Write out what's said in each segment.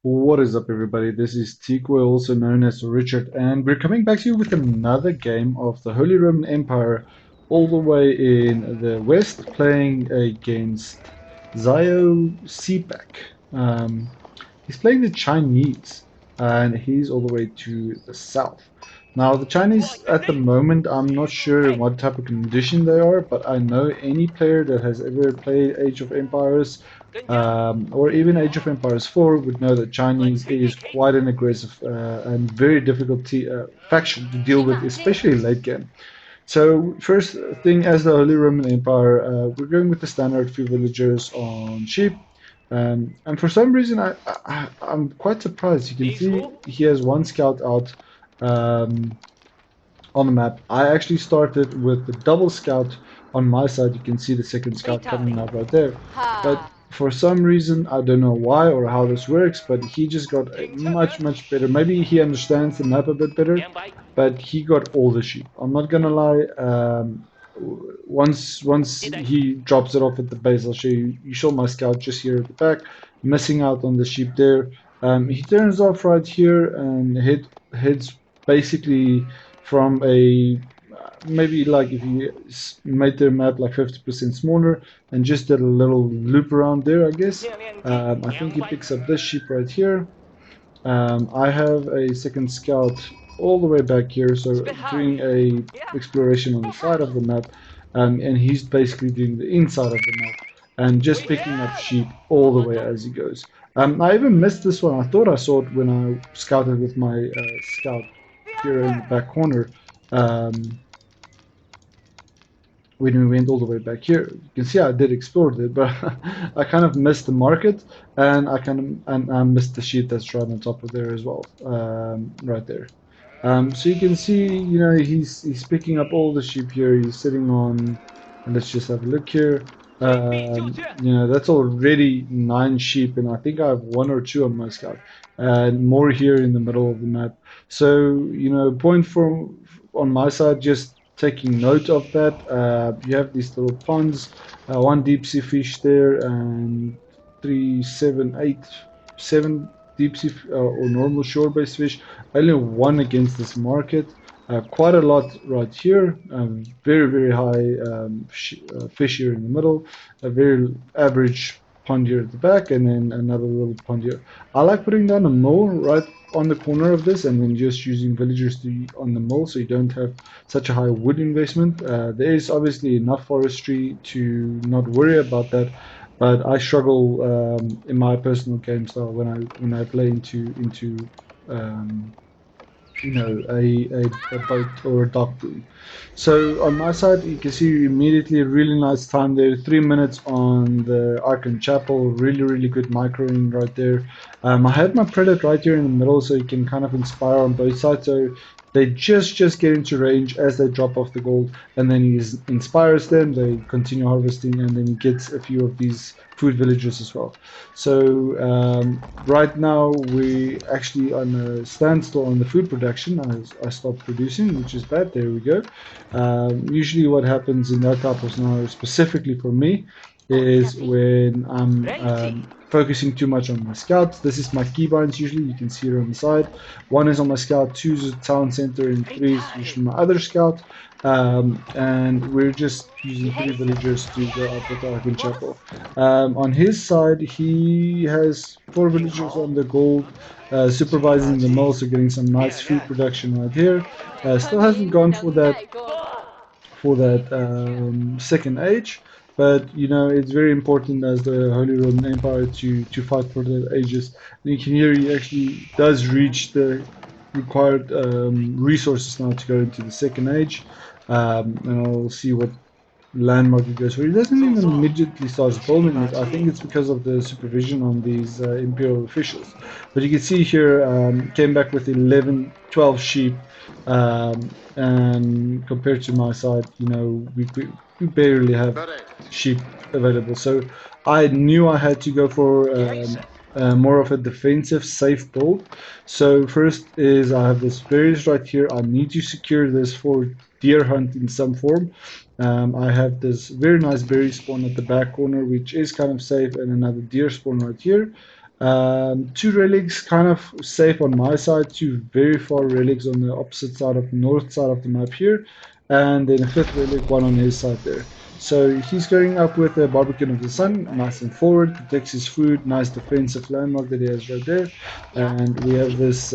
What is up, everybody? This is Tikwe, also known as Richard, and we're coming back to you with another game of the Holy Roman Empire, all the way in the west, playing against Zio Seapak. He's playing the Chinese, and he's all the way to the south. Now, the Chinese at the moment, I'm not sure in what type of condition they are, but I know any player that has ever played Age of Empires or even Age of Empires 4 would know that Chinese is quite an aggressive and very difficult faction to deal with, especially late game. So first thing, as the Holy Roman Empire, we're going with the standard few villagers on sheep. And for some reason, I'm quite surprised. You can see he has one scout out um, on the map. I actually started with the double scout on my side. You can see the second scout coming up right there. But for some reason, I don't know why or how this works, but he just got a much better. Maybe he understands the map a bit better, but he got all the sheep. I'm not gonna lie. Once he drops it off at the base, I'll show you. You saw my scout just here at the back, missing out on the sheep there. He turns off right here and heads basically from a maybe like if you made their map like 50% smaller and just did a little loop around there, I guess. I think he picks up this sheep right here. I have a second scout all the way back here, so doing a exploration on the side of the map, and he's basically doing the inside of the map and just picking up sheep all the way as he goes. I even missed this one. I thought I saw it when I scouted with my scout here in the back corner. Um, when we went all the way back here. You can see I did explore it, but I kind of missed the market, and I missed the sheep that's right on top of there as well, right there. So you can see, he's picking up all the sheep here. He's sitting on, and let's just have a look here. That's already 9 sheep, and I think I have one or two on my scout, and more here in the middle of the map. So, point for on my side, just taking note of that. You have these little ponds, one deep sea fish there, and three, seven, eight, seven deep sea or normal shore-based fish. Only one against this market. Quite a lot right here. Very high fish here in the middle. A very average pond here at the back, and then another little pond here. I like putting down a mill right on the corner of this, and then just using villagers on the mill, so you don't have such a high wood investment. There is obviously enough forestry to not worry about that, but I struggle in my personal game style when I play into um, a boat or a dock boom. So on my side, you can see immediately a really nice time there. 3 minutes on the Archon Chapel. Really good microing right there. I had my Predator right here in the middle, so you can kind of inspire on both sides. So they just get into range as they drop off the gold, and then he inspires them. They continue harvesting, and then he gets a few of these food villages as well. So right now we actually on a standstill on the food production. I stopped producing, which is bad. There we go. Usually what happens in that type of scenario, specifically for me, is when I'm focusing too much on my scouts. This is my keybinds usually. You can see it on the side. One is on my scout, two is a town center, and three is usually my other scout. And we're just using 3 villagers to go up with Arkin Chapel. On his side, he has 4 villagers on the gold, supervising the mill, so getting some nice food production right here. Still hasn't gone for that second age, but it's very important as the Holy Roman Empire to fight for the ages. And you can hear he actually does reach the required resources now to go into the second age. And I'll see what landmark he goes for. He doesn't even immediately start building it. I think it's because of the supervision on these imperial officials. But you can see here, came back with 11, 12 sheep, and compared to my side, we barely have sheep available. So I knew I had to go for more of a defensive, safe build. So first is I have this berries right here. I need to secure this for deer hunt in some form. I have this very nice berry spawn at the back corner, which is kind of safe, and another deer spawn right here. Two relics kind of safe on my side, two very far relics on the opposite side of the north side of the map here, and then a fifth relic, one on his side there. So he's going up with the Barbican of the Sun, nice and forward, protects his food, nice defensive landmark that he has right there. Yeah. And we have this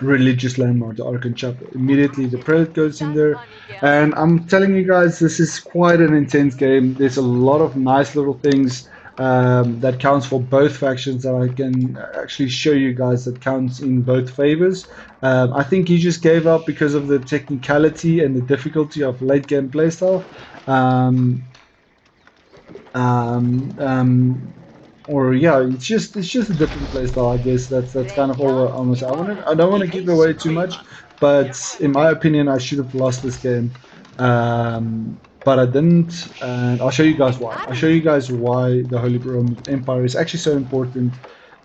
religious landmark, the Arkan Chapel. Immediately the prelate goes in there, and I'm telling you guys, this is quite an intense game. There's a lot of nice little things that counts for both factions that I can actually show you guys that counts in both favors. I think he just gave up because of the technicality and the difficulty of late game playstyle. Um, um, um, or yeah, it's just a different playstyle. I guess that's kind of all I want to say. I don't want to give away too much, but in my opinion, I should have lost this game, but I didn't, and I'll show you guys why. I'll show you guys why the Holy Roman Empire is actually so important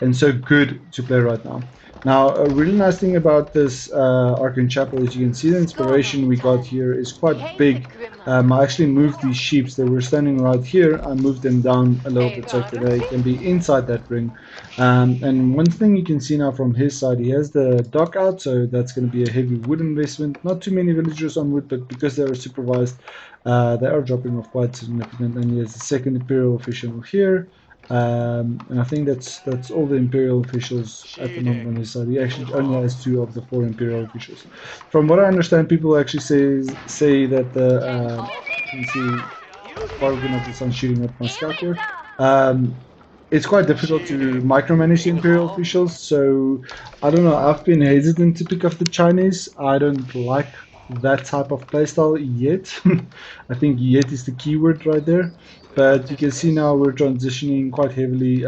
and so good to play right now. Now, a really nice thing about this Arcane Chapel is you can see the inspiration we got here is quite big. I actually moved these sheeps. They were standing right here. I moved them down a little bit so that they can be inside that ring. And one thing you can see now from his side, he has the dock out, so that's going to be a heavy wood investment. Not too many villagers on wood, but because they are supervised, they are dropping off quite significant. And he has the second imperial official here. And I think that's all the imperial officials at the moment on his side. He actually only has two of the four imperial officials. From what I understand, people actually say that the you can see Bargain of the Sun shooting at my scout here. Um, it's quite difficult to micromanage the imperial officials, so I don't know. I've been hesitant to pick up the Chinese. I don't like that type of playstyle yet. I think yet is the keyword right there. But you can see now we're transitioning quite heavily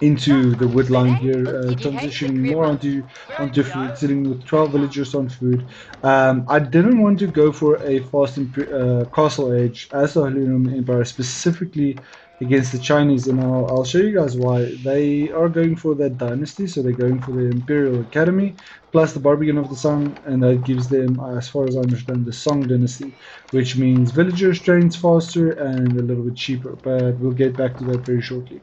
into the wood line here, transitioning more onto food, sitting with 12 villagers on food. I didn't want to go for a fast castle age as the Holy Roman Empire, specifically against the Chinese, and I'll show you guys why. They are going for that dynasty, so they're going for the Imperial Academy, plus the Barbican of the Sun, and that gives them, as far as I understand, the Song Dynasty, which means villagers trains faster and a little bit cheaper, but we'll get back to that very shortly.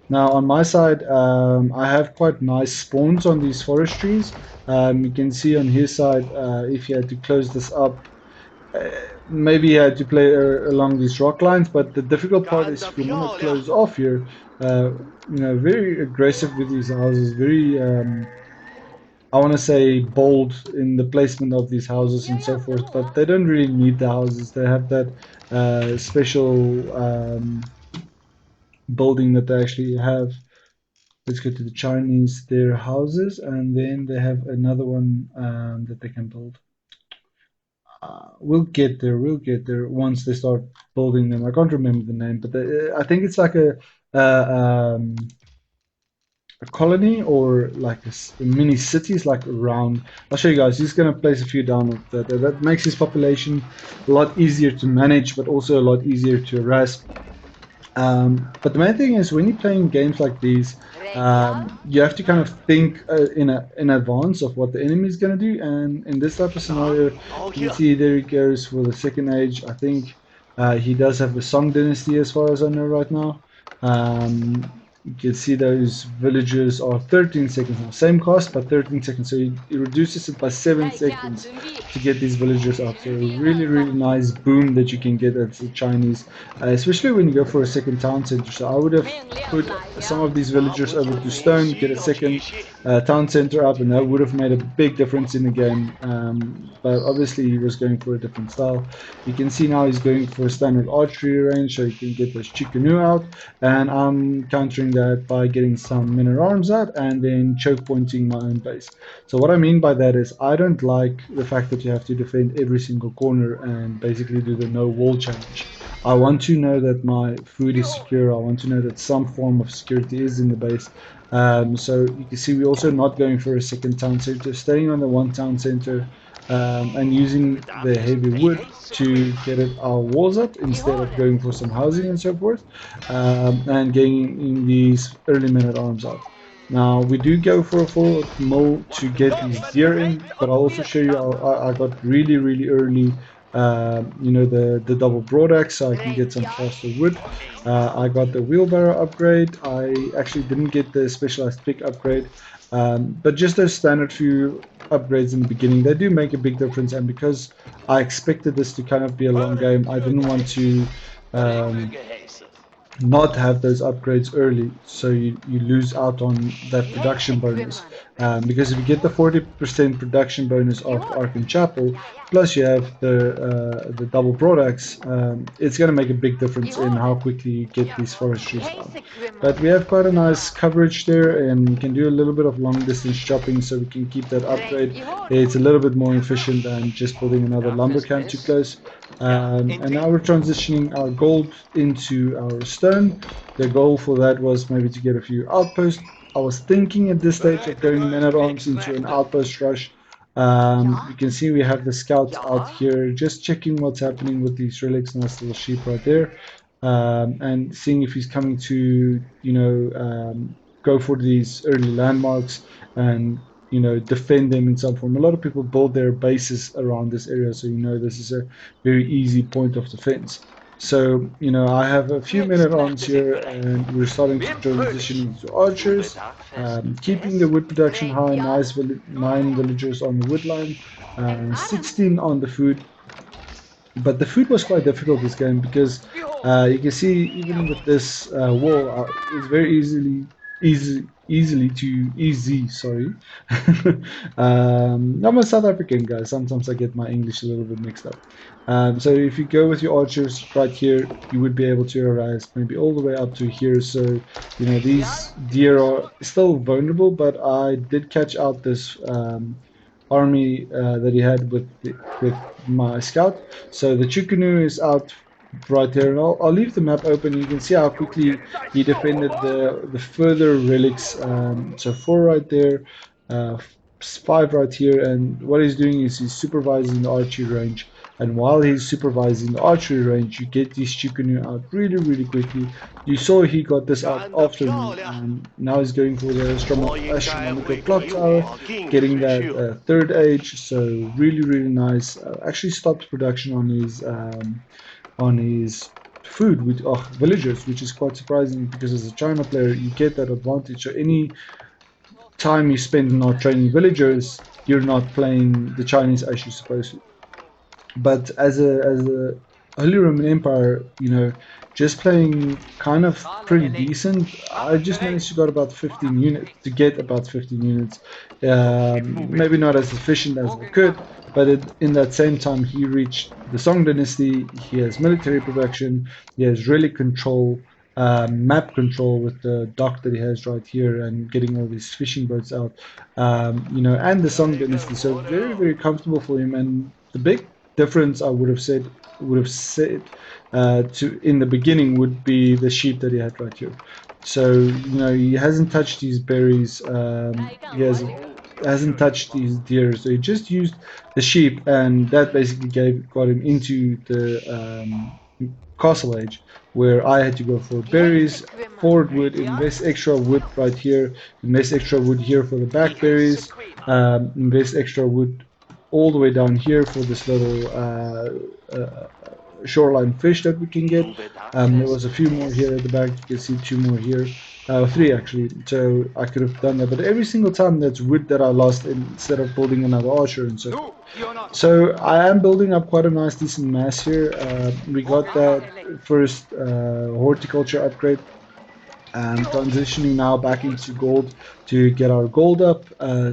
Now on my side, I have quite nice spawns on these forest trees. You can see on his side, if you had to close this up, uh, maybe you had to play along these rock lines, but the difficult part is if you want to close off here, very aggressive with these houses, very, I want to say bold in the placement of these houses and so forth, but they don't really need the houses. They have that special building that they actually have. Let's go to the Chinese, their houses, and then they have another one that they can build. We'll get there. We'll get there once they start building them. I can't remember the name, but I think it's like uh, um, a colony or like a mini cities like around. I'll show you guys. He's going to place a few down with that. That makes his population a lot easier to manage, but also a lot easier to harass. But the main thing is when you're playing games like these, you have to kind of think in advance of what the enemy is going to do. And in this type of scenario, you can see there he goes for the second age. I think he does have the Song Dynasty as far as I know right now. You can see those villages are 13 seconds now. Same cost, but 13 seconds. So it reduces it by 7 seconds to get these villagers up. So really, really nice boom that you can get as the Chinese, especially when you go for a second town center. So I would have put some of these villagers over to stone, get a second town center up, and that would have made a big difference in the game. But obviously he was going for a different style. You can see now he's going for a standard archery range, so you can get those chickenu out, and I'm countering that by getting some men at arms out and then choke pointing my own base. So what I mean by that is I don't like the fact that you have to defend every single corner and basically do the no wall challenge. I want to know that my food is secure. I want to know that some form of security is in the base. So you can see we're also not going for a second town center, staying on the one town center, and using the heavy wood to get our walls up instead of going for some housing and so forth, and getting these early men at arms out. Now we do go for a full mill to get these deer in, but I'll also show you I got really early you know, the double broad axe, so I can get some faster wood. I got the wheelbarrow upgrade. I actually didn't get the specialized pick upgrade, but just those standard few upgrades in the beginning, they do make a big difference. And because I expected this to kind of be a long game, I didn't want to not have those upgrades early, so you lose out on that production bonus. Because if you get the 40% production bonus of Ark Chapel, plus you have the double products, it's going to make a big difference in how quickly you get these forestries done. But we have quite a nice coverage there, and we can do a little bit of long distance chopping, so we can keep that upgrade. It's a little bit more efficient than just building another lumber camp too close. And now we're transitioning our gold into our stone. The goal for that was maybe to get a few outposts. I was thinking at this stage of going men at arms into an outpost rush. You can see we have the scouts out here just checking what's happening with these relics. Nice little sheep right there. And seeing if he's coming to, you know, go for these early landmarks and, you know, defend them in some form. A lot of people build their bases around this area, so you know this is a very easy point of defense. So, you know, I have a few men at arms here, and we're starting to transition into archers, keeping the wood production high. Nice 9 villagers on the wood line, 16 on the food. But the food was quite difficult this game because you can see even with this wall, it's very easy. Sorry, I'm a South African guy. Sometimes I get my English a little bit mixed up. So if you go with your archers right here, you would be able to arise maybe all the way up to here. So you know these deer are still vulnerable, but I did catch out this. Army that he had with my scout. So the Chukunu is out right there, and I'll leave the map open. You can see how quickly he defended the further relics. So 4 right there, 5 right here, and what he's doing is he's supervising the archery range. And while he's supervising the archery range, you get these Chukunu out really quickly. You saw he got this out after me, and now he's going for the astronomical clock tower, getting that third age. So really nice. Actually stopped production on his food with villagers, which is quite surprising because as a China player you get that advantage. So any time you spend not training villagers, you're not playing the Chinese as you're supposed to. But as a Holy Roman Empire, you know, just playing kind of pretty decent. I just managed to get about 15 units. Maybe not as efficient as I could, but in that same time, he reached the Song Dynasty. He has military production. He has relic control. Map control with the dock that he has right here and getting all these fishing boats out, you know, and the Song Dynasty. So very comfortable for him. And the big difference I would have said to in the beginning would be the sheep that he had right here. So you know he hasn't touched these berries. Hasn't touched these deer. So he just used the sheep, and that basically got him into the castle age, where I had to go for berries, forward wood, invest extra wood right here, invest extra wood here for the backberries, invest extra wood all the way down here for this little shoreline fish that we can get. There was a few more here at the back. You can see 2 more here. 3 actually. So I could have done that. But every single time that's wood that I lost instead of building another archer and so forth. So I am building up quite a nice decent mass here. We got that first horticulture upgrade. Transitioning now back into gold to get our gold up,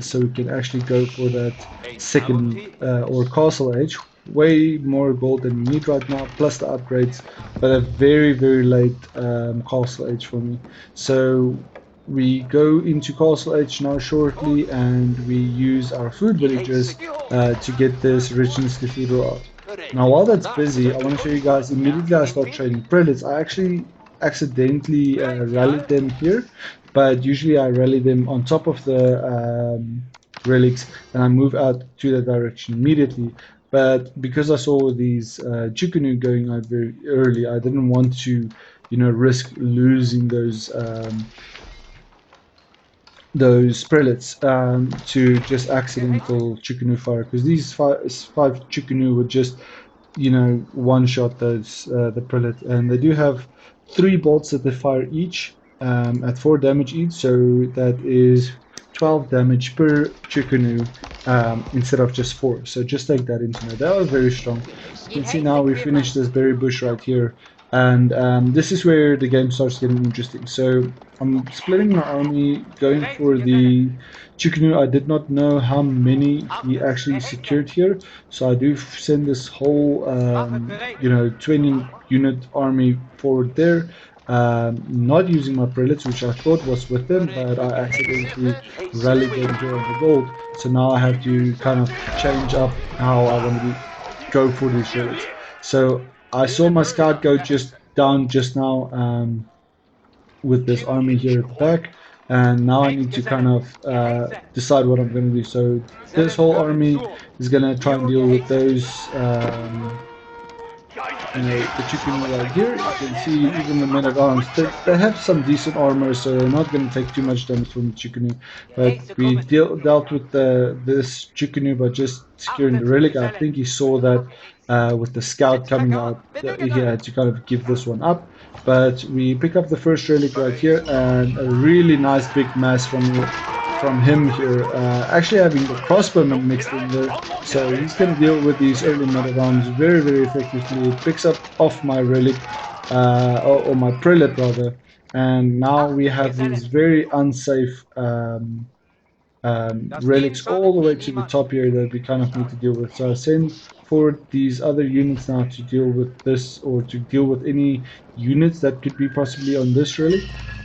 so we can actually go for that second or castle age. Way more gold than we need right now, plus the upgrades, but a very late castle age for me. So we go into castle age now shortly, and we use our food villagers to get this richness cathedral out. Now while that's busy, I want to show you guys immediately I start trading prelates. I actually accidentally rallied them here, but usually I rally them on top of the relics, and I move out to that direction immediately. But because I saw these Chukunu going out very early, I didn't want to, you know, risk losing those prelates to just accidental Chukunu fire, because these five Chukunu would just you know, one shot those the prelate, and they do have 3 bolts that they fire each at 4 damage each, so that is 12 damage per Chikunu instead of just 4. So just take that into note. They are very strong. You can see now we finished this berry bush right here, and this is where the game starts getting interesting. So I'm splitting my army, going for the Chikunu. I did not know how many he actually secured here, so I do send this whole, you know, 20 unit army forward there. Not using my prelates, which I thought was with them, but I accidentally rallied them here on the gold. So now I have to kind of change up how I want to go for these relics. So I saw my scout go just down just now with this army here at the back, and now I need to kind of decide what I'm going to do. So this whole army is going to try and deal with those. You know, the chicken right here, you can see even the men at arms, they have some decent armor, so they're not going to take too much damage from the chickenu. But we dealt with this chickenu by just securing the relic. I think he saw that with the scout coming out, he had to kind of give this one up. But we pick up the first relic right here, and a really nice big mass from him here, actually having the crossbowman mixed in there, so he's going to deal with these early meta rounds very, very effectively. It picks up off my relic, or my prelate rather, and now we have these very unsafe relics all the way to the top here that we kind of need to deal with. So I send forward these other units now to deal with this, or to deal with any units that could be possibly on this relic.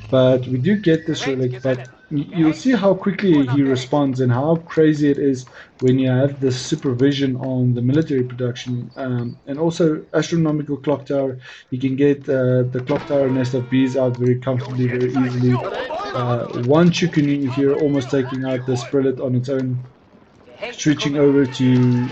But we do get this relic, but you'll see how quickly he responds and how crazy it is when you have this supervision on the military production. And also astronomical clock tower, you can get the clock tower nest of bees out very comfortably, very easily. One Chukunu here almost taking out the prelate on its own, switching over to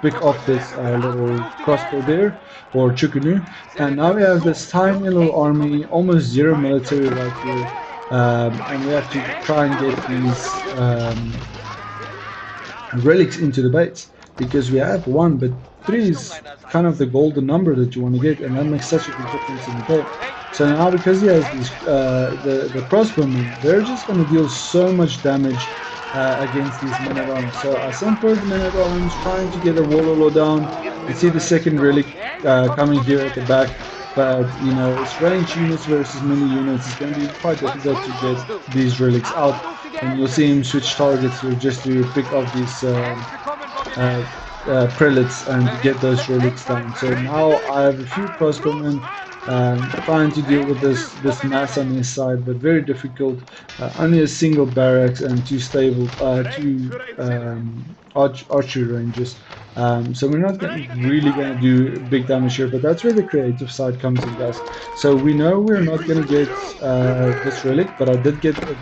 pick off this little crossbow there, or Chukunu. And now we have this tiny little army, almost zero military right here. And we have to try and get these relics into the base, because we have 1, but 3 is kind of the golden number that you want to get, and that makes such a big difference in the game. So now, because he has these, the crossbowmen, they're just going to deal so much damage against these men-at-arms. So I sent for the men-at-arms, trying to get a Wololo down. You see the second relic coming here at the back, but you know, it's range units versus mini units. It's going to be quite difficult to get these relics out, and you'll see him switch targets here just to pick off these prelates and get those relics down. So now I have a few crossbowmen trying to deal with this mass on his side, but very difficult. Only a single barracks and 2 stable, 2 archery ranges. So we're not really going to do big damage here, but that's where the creative side comes in, guys. So we know we're not going to get this relic, but I did get an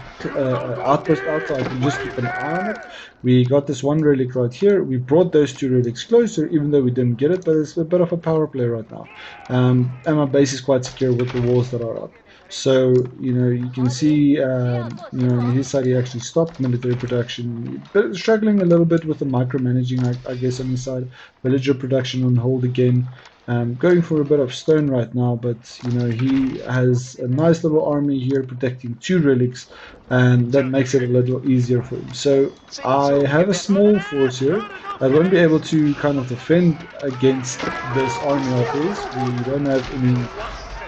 outpost out, so I can just keep an eye on it. We got this 1 relic right here. We brought those 2 relics closer, even though we didn't get it, but it's a bit of a power play right now. And my base is quite secure with the walls that are up. So, you know, you can see, you know, on his side he actually stopped military production, but struggling a little bit with the micromanaging, I guess, on his side. Villager production on hold again. Going for a bit of stone right now, but, you know, he has a nice little army here protecting 2 relics, and that makes it a little easier for him. So I have a small force here. I won't be able to kind of defend against this army of his. We don't have any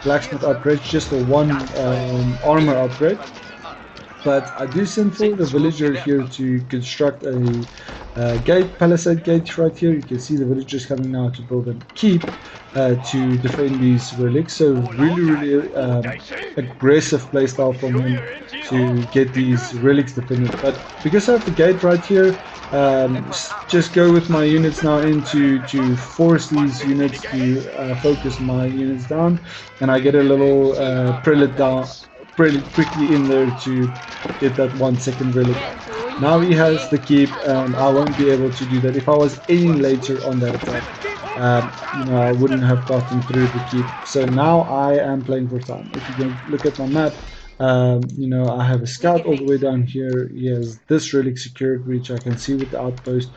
blacksmith upgrade, just a 1 armor upgrade. But I do send for the villager here to construct a gate, palisade gate right here. You can see the villagers coming now to build a keep to defend these relics. So really aggressive playstyle from him to get these relics defended. But because I have the gate right here, just go with my units now in to force these units to focus my units down, and I get a little prelate down pretty quickly in there to get that 1 second relic. Now he has the keep, and I won't be able to do that. If I was any later on that attack, you know, I wouldn't have gotten through the keep. So now I am playing for time. If you can look at my map, you know, I have a scout all the way down here. He has this relic secured, which I can see with the outpost.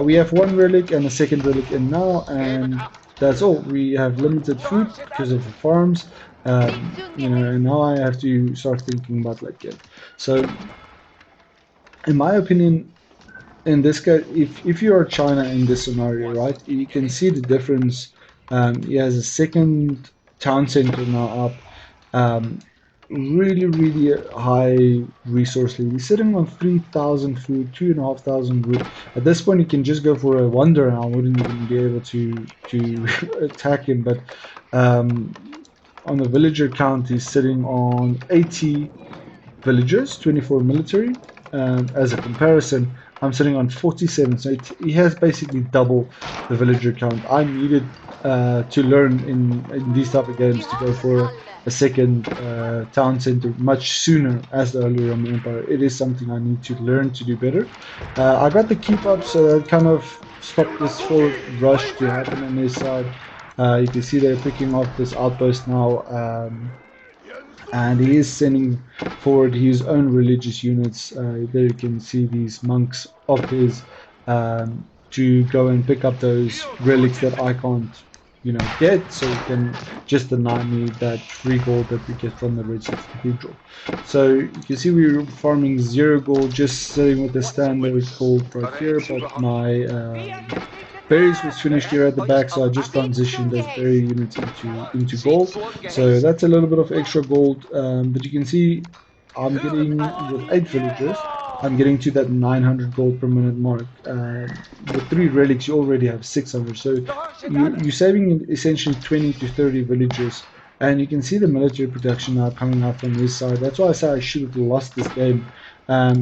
We have one relic and a second relic in now, and that's all. We have limited food because of the farms, and now I have to start thinking about late game. So, in my opinion, in this case, if you are China in this scenario, right, you can see the difference. He has a second town center now up. Um, really high resource lead. He's sitting on 3,000 food, 2,500 wood. At this point, you can just go for a wonder, and I wouldn't even be able to attack him. But um, on the villager count, he's sitting on 80 villagers, 24 military. And as a comparison, I'm sitting on 47. So he has basically double the villager count. I needed to learn in these type of games to go for a second town center much sooner as the early Roman Empire. It is something I need to learn to do better. I got the keep up, so that kind of stopped this forward rush to happen on this side. You can see they're picking off this outpost now. And he is sending forward his own religious units. There you can see these monks of his to go and pick up those relics that I can't, get. So you can just deny me that free gold that we get from the Red Six Cathedral. So you can see we're farming 0 gold, just sitting with the standard gold right here. But my berries was finished here at the back, so I just transitioned those berry units into gold. So that's a little bit of extra gold, but you can see I'm getting, with 8 villagers, I'm getting to that 900 gold per minute mark. With 3 relics, you already have 600. So you're saving essentially 20 to 30 villagers. And you can see the military production now coming out from his side. That's why I say I should have lost this game.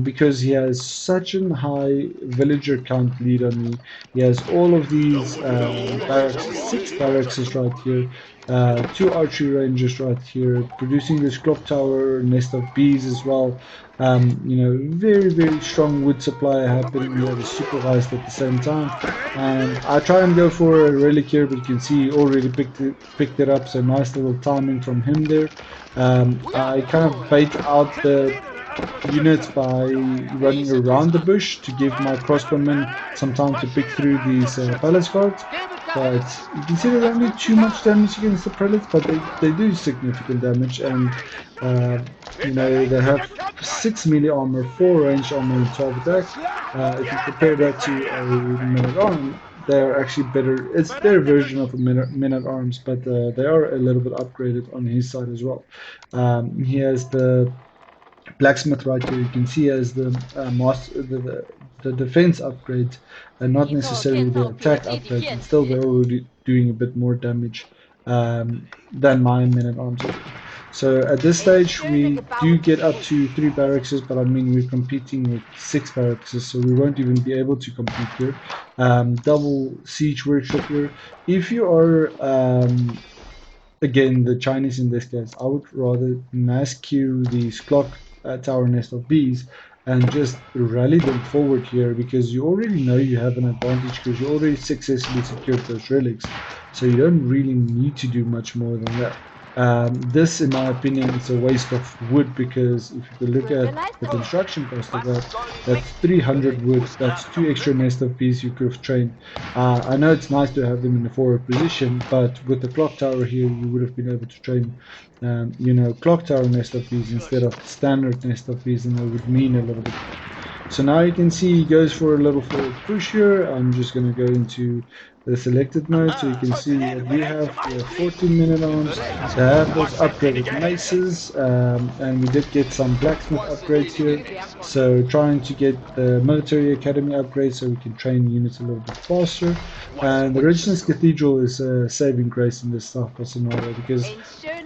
Because he has such a high villager count lead on me. He has all of these barracks, 6 barracks right here, 2 archery rangers right here, producing this clock tower, nest of bees as well. Very strong wood supply happening here, supervised at the same time. And I try and go for a relic here, but you can see he already picked it up, so nice little timing from him there. I kind of bait out the units by running around the bush to give my crossbowmen some time to pick through these palace guards. But you can see they don't do too much damage against the prelates, but they do significant damage. And they have 6 melee armor, 4 range armor, and 12 attack. If you compare that to a men-at-arms, they are actually better. It's their version of a men-at-arms, but they are a little bit upgraded on his side as well. He has the blacksmith right here. You can see as the master, the defense upgrades, and not necessarily the attack upgrades, and still they're already doing a bit more damage than my men at arms. So at this stage we do get up to 3 barracks, but I mean we're competing with 6 barracks, so we won't even be able to compete here. Double siege workshop here. If you are again, the Chinese in this case, I would rather mass queue these clock tower nest of bees and just rally them forward here, because you already know you have an advantage because you already successfully secured those relics. So you don't really need to do much more than that. This, in my opinion, is a waste of wood, because if you look at the construction cost of that, that's 300 wood, that's 2 extra nest of bees you could have trained. I know it's nice to have them in the forward position, but with the clock tower here, you would have been able to train, clock tower nest of bees instead of standard nest of bees, and that would mean a little bit. So now you can see he goes for a little forward push here. I'm just going to go into the selected mode, so you can see what we have 14 minute arms. They have those upgraded maces, and we did get some blacksmith upgrades here. So trying to get the military academy upgrade so we can train units a little bit faster. And the Resistance Cathedral is a saving grace in this type of scenario, because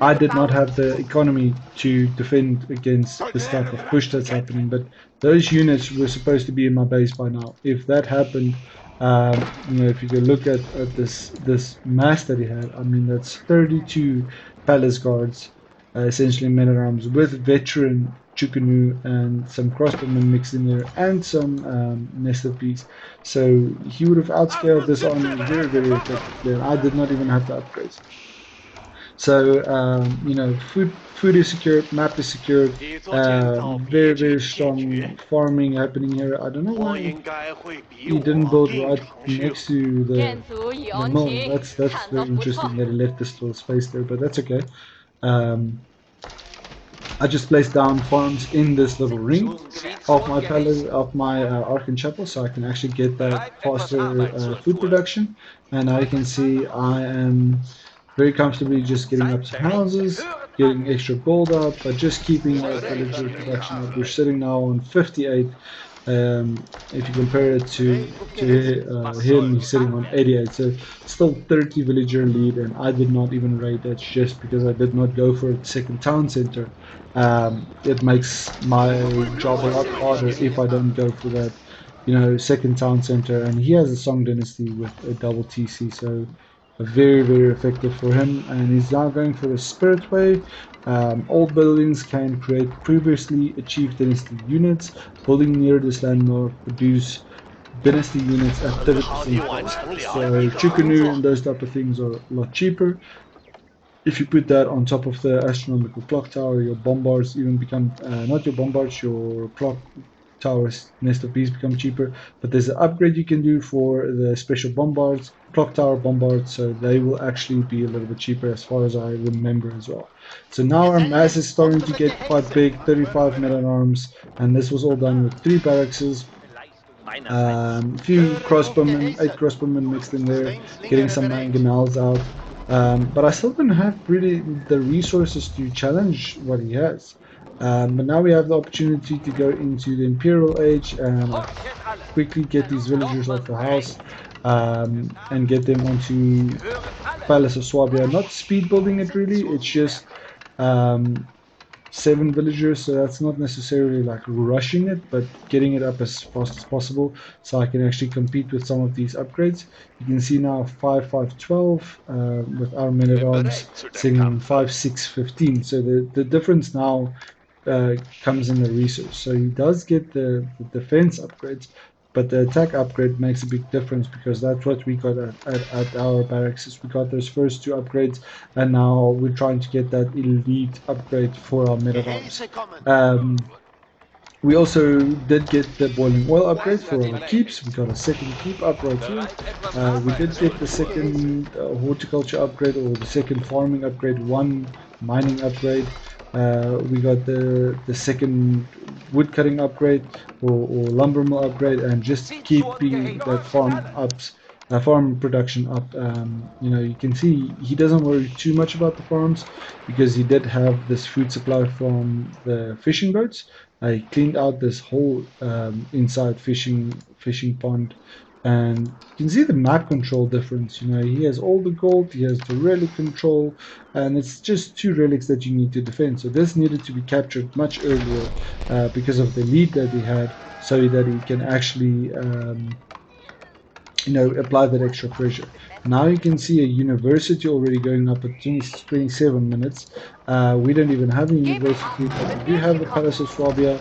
I did not have the economy to defend against this type of push that's happening, but those units were supposed to be in my base by now. If that happened, if you could look at this mass that he had, I mean, that's 32 palace guards, essentially men at arms, with veteran Chukunu and some crossbowmen mixed in there, and some nested bees. So he would have outscaled this army very effectively, and I did not even have the upgrades. So you know, food is secure, map is secured, very very strong farming happening here. I don't know why he didn't build right next to the mill. That's very interesting that he left this little space there, but that's okay. Um, I just placed down farms in this little ring of my palace of my Arkan Chapel, so I can actually get that faster food production. And now you can see I am very comfortably just getting up some houses, getting extra gold up, but just keeping that villager production up. We're sitting now on 58. If you compare it to him, he's sitting on 88. So still 30 villager lead, and I did not even raid that just because I did not go for a second town center. It makes my job a lot harder if I don't go for that, you know, second town center. And he has a Song Dynasty with a double TC, so very very effective for him. And he's now going for the Spirit Way. Old buildings can create previously achieved dynasty units. Building near this landmark produce dynasty units at 30% cost. So Chukunu and those type of things are a lot cheaper. If you put that on top of the astronomical clock tower, your bombards even become not your bombards, your clock towers, nest of bees become cheaper. But there's an upgrade you can do for the special bombards, clock tower bombards, so they will actually be a little bit cheaper as far as I remember as well. So now our mass is starting to get quite big, 35 men at arms, and this was all done with 3 barracks, few crossbowmen, 8 crossbowmen mixed in there, getting some mangonels out. But I still don't have really the resources to challenge what he has. But now we have the opportunity to go into the Imperial Age and quickly get these villagers off the house and get them onto Palace of Swabia. Not speed building it really, it's just 7 villagers, so that's not necessarily like rushing it, but getting it up as fast as possible so I can actually compete with some of these upgrades. You can see now 5-5-12 with our men at arms sitting on 5-6-15. So the difference now comes in the research. So he does get the defense upgrades, but the attack upgrade makes a big difference because that's what we got at our barracks. We got those first 2 upgrades, and now we're trying to get that elite upgrade for our men at arms. We also did get the boiling oil upgrade for our keeps. We got a second keep up right here. We did get the second horticulture upgrade, or the second farming upgrade, 1 mining upgrade. We got the second wood cutting upgrade or lumber mill upgrade, and just keeping that farm production up. You know, you can see he doesn't worry too much about the farms because he did have this food supply from the fishing boats. I cleaned out this whole inside fishing pond, and you can see the map control difference. You know, he has all the gold, he has the relic control, and it's just 2 relics that you need to defend. So this needed to be captured much earlier because of the lead that he had, so that he can actually you know, apply that extra pressure. Now you can see a university already going up at 27 minutes. We don't even have a university, but we do have the Palace of Swabia,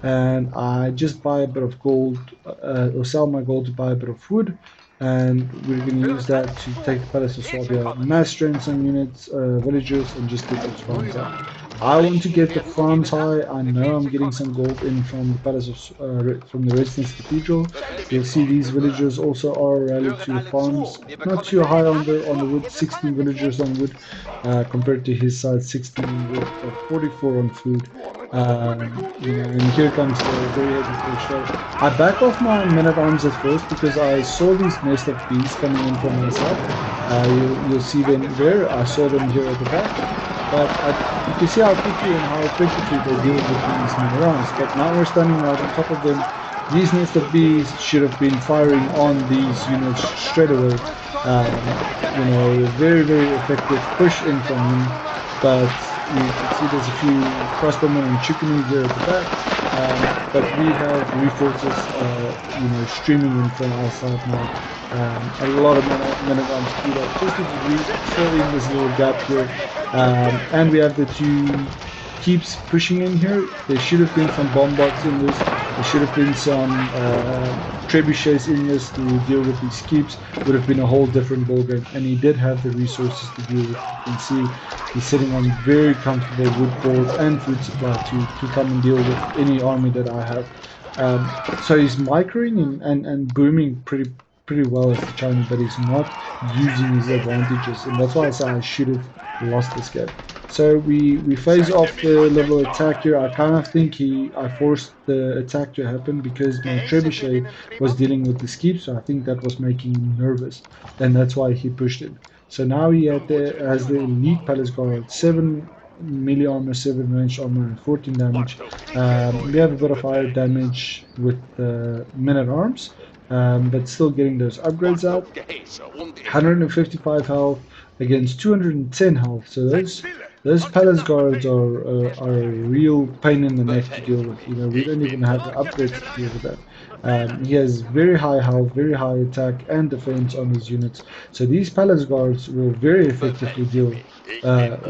and I just buy a bit of gold, or sell my gold to buy a bit of wood, and we're going to use that to take the Palace of Swabia, mass train some units, villagers, and just get those farms out. I want to get the farms high. I know I'm getting some gold in from the Palace of, from the Residence Cathedral. You'll see these villagers also are rallied to the farms. Not too high on the wood, 16 villagers on wood, compared to his side, 16 wood, 44 on food. You know, and here comes the very heavy push. So I back off my men at arms at first because I saw these nest of bees coming in from my side. You'll see them there. I saw them here at the back. But you can see how quickly and how effectively they deal with these men at arms. But now we're standing right on top of them. These nest of bees should have been firing on these units straight away. You know, very very effective push in from him. But you can see there's a few crossbowmen and chickeners here at the back. But we have reforces, you know, streaming in from our side now. A lot of men at arms speed up just to fill in this little gap here. And we have the 2 keeps pushing in here. There should have been some bombards in this, There should have been some trebuchets in this to deal with these keeps. Would have been a whole different ballgame, and he did have the resources to deal with it. You can see he's sitting on very comfortable wood board and food supply to come and deal with any army that I have. So he's microing and booming pretty well as the Chinese, but he's not using his advantages, and that's why I say I should have lost this game. So we phase off the little attack here. I kind of think I forced the attack to happen because my trebuchet was dealing with the skeep, so I think that was making him nervous, and that's why he pushed it. So now he has the elite palace guard, 7 melee armor, 7 ranged armor, and 14 damage. We have a bit of higher damage with the men at arms, but still getting those upgrades out. 155 health against 210 health. So those palace guards are a real pain in the neck to deal with. You know, we don't even have the upgrades to deal with that. He has very high health, very high attack and defense on his units. So these palace guards will very effectively deal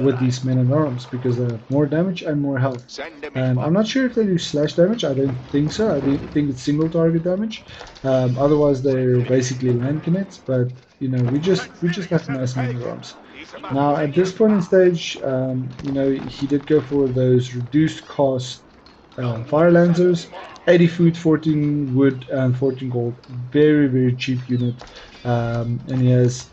with these men at arms because they have more damage and more health. I'm not sure if they do slash damage. I don't think so. I think it's single target damage. Otherwise, they're basically land connects. But you know, we just have mass men at arms. Now at this point in stage, you know, he did go for those reduced cost fire lancers, 80 food, 14 wood, and 14 gold. Very cheap unit, and he has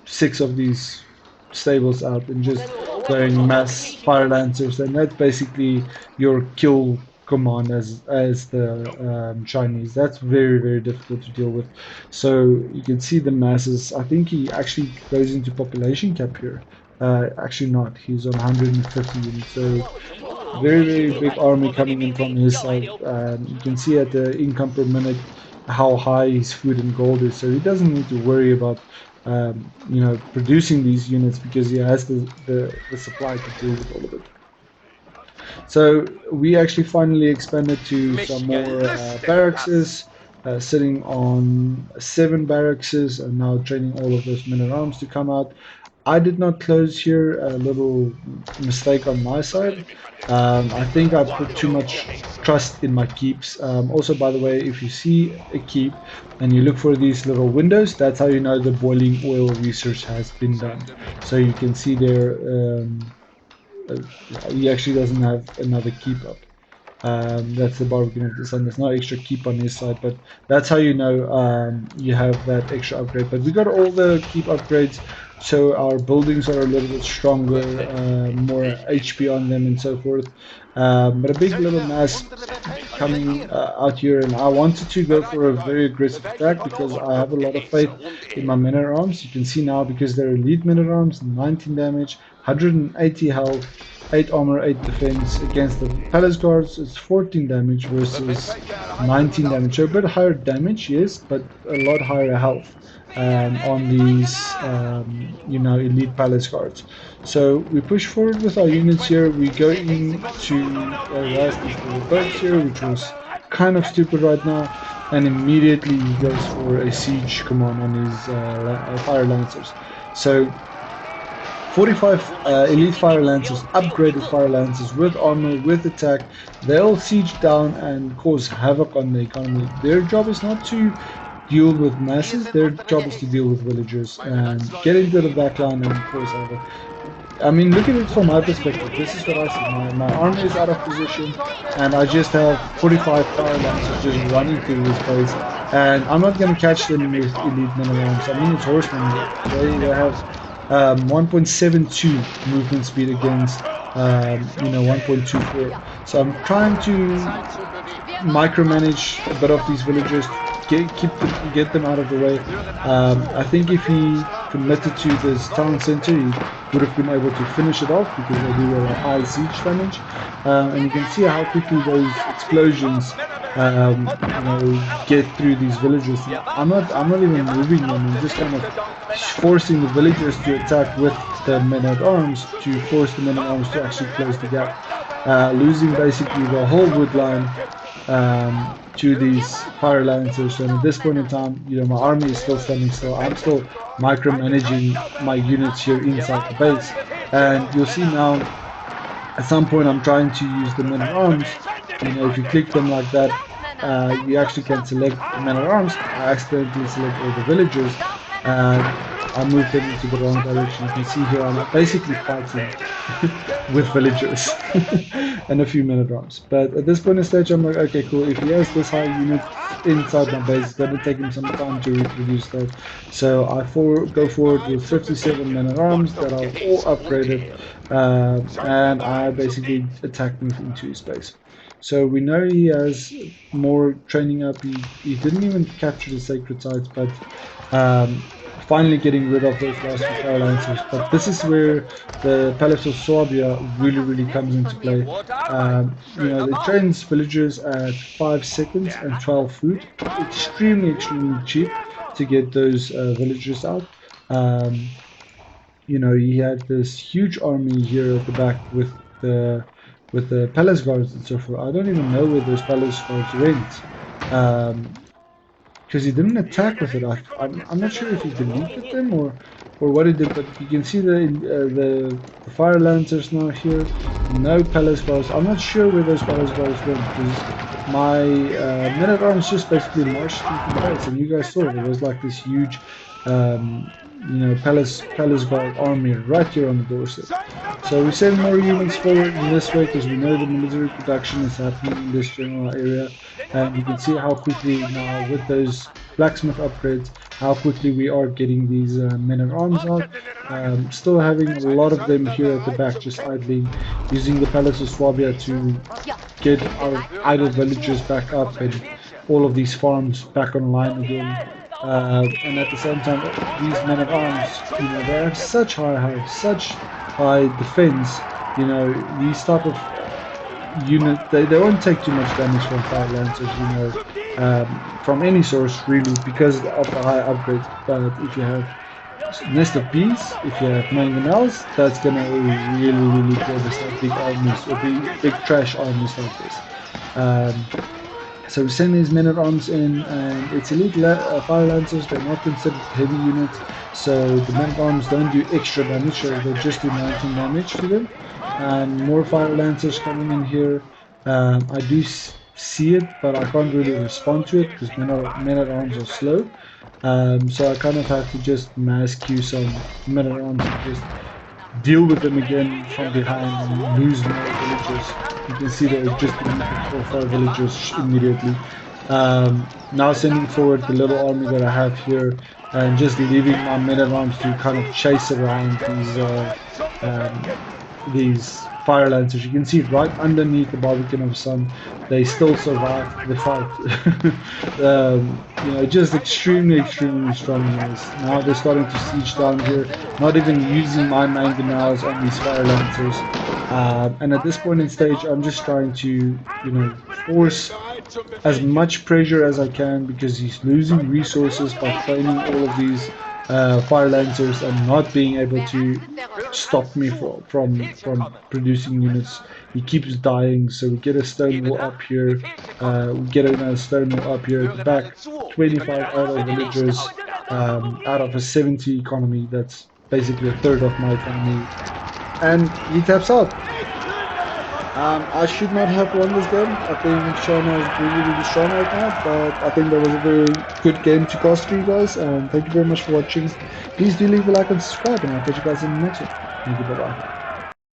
6 of these stables out and just going mass fire lancers, and that's basically your kill command as the Chinese. That's very difficult to deal with. So you can see the masses. I think he actually goes into population cap here. Actually not. He's on 150 units. So very big army coming in from his side. You can see at the income per minute how high his food and gold is. So he doesn't need to worry about you know, producing these units because he has the supply to deal with all of it. So we actually finally expanded to some more barracks, sitting on 7 barracks, and now training all of those men at arms to come out. I did not close here, a little mistake on my side. I think I put too much trust in my keeps. Also, by the way, if you see a keep and you look for these little windows, that's how you know the boiling oil research has been done. So you can see there, he actually doesn't have another keep up. That's the bargain of the sun. There's no extra keep on his side, but that's how you know you have that extra upgrade. But we got all the keep upgrades, so our buildings are a little bit stronger, more HP on them and so forth. But a big little mass coming out here, and I wanted to go for a very aggressive attack because I have a lot of faith in my men at arms. You can see now because they're elite men at arms, 19 damage, 180 health, 8 armor, 8 defense. Against the palace guards, it's 14 damage versus 19 damage. So a bit higher damage, yes, but a lot higher health on these, you know, elite palace guards. So we push forward with our units here. We go into last these little boats here, which was kind of stupid right now, and immediately he goes for a siege command on his fire lancers. So 45 elite fire lancers, upgraded fire lancers with armor, with attack. They'll siege down and cause havoc on the economy. Their job is not to deal with masses, their job is to deal with villagers and get into the backline and cause havoc. I mean, look at it from my perspective. This is what I see. My army is out of position, and I just have 45 fire lancers just running through this place. And I'm not going to catch them with elite men at arms. I mean, it's horsemen. They have 1.72 movement speed against you know, 1.24. So I'm trying to micromanage a bit of these villagers, get them out of the way. I think if he committed to this town center, he would have been able to finish it off because they do a high siege damage. And you can see how quickly those explosions you know, get through these villages. I'm not even moving them. I'm just kind of forcing the villagers to attack with the men at arms to force the men at arms to actually close the gap, losing basically the whole wood line to these fire lancers. And at this point in time, you know, my army is still standing still. I'm still micromanaging my units here inside the base, and you'll see now at some point I'm trying to use the men at arms You know, if you click them like that, you actually can select men at arms. I accidentally select all the villagers. I moved them into the wrong direction. You can see here I'm basically fighting with villagers and a few men at arms. But at this point in stage, I'm like, okay, cool. If he has this high unit inside my base, it's going to take him some time to reproduce that. So I go forward with 57 men at arms that are all upgraded, and I basically attack move into his base. So we know he has more training up. He didn't even capture the sacred sites, but finally getting rid of those last few fire lancers. But this is where the Palace of Swabia really comes into play. You know, they trains villagers at 5 seconds and 12 food. Extremely cheap to get those villagers out. You know, he had this huge army here at the back with the palace guards and so forth. I don't even know where those palace guards went. Because he didn't attack with it. I'm not sure if he deleted them or what he did, but you can see the fire lancers now here. No palace guards. I'm not sure where those palace guards went because my men at arms just basically marched into the base, and you guys saw there was like this huge, you know, palace guard army right here on the doorstep. So we send more units forward in this way because we know the military production is happening in this general area, and you can see how quickly now with those blacksmith upgrades, how quickly we are getting these men at arms out. Still having a lot of them here at the back just idling, using the Palace of Swabia to get our idle villagers back up and all of these farms back online again. And at the same time, these men at arms, you know, they have such such high defense. You know, these type of unit, they won't take too much damage from fire lancers. You know, from any source really because of the high upgrades. But if you have nest of bees, if you have mangonels, that's gonna really devastate big armies or big trash armies like this. So we send these men at arms in, and it's elite fire lancers. They're not considered heavy units, so the men at arms don't do extra damage. So they just do 19 damage to them. And more fire lancers coming in here. I do see it, but I can't really respond to it because men at arms are slow. So I kind of have to just mass queue some men at arms and just deal with them again from behind and lose more villagers. You can see that it just deleted 4 or 5 villagers immediately. Now sending forward the little army that I have here and just leaving my men at arms to kind of chase around these fire lancers. You can see right underneath the Barbican of Sun, they still survive the fight. You know, just extremely strong units. Now they're starting to siege down here, not even using my mangonels on these fire lancers. And at this point in stage, I'm just trying to, you know, force as much pressure as I can because he's losing resources by training all of these fire lancers and not being able to stop me from producing units. He keeps dying, so we get a stone wall up here. We get another stone wall up here at the back. 25 idle villagers out of a 70 economy. That's basically a third of my economy, and he taps out. I should not have won this game. I think China is really strong right now, but I think that was a very good game to cast for you guys, and thank you very much for watching. Please do leave a like and subscribe, and I'll catch you guys in the next one. Thank you, bye-bye.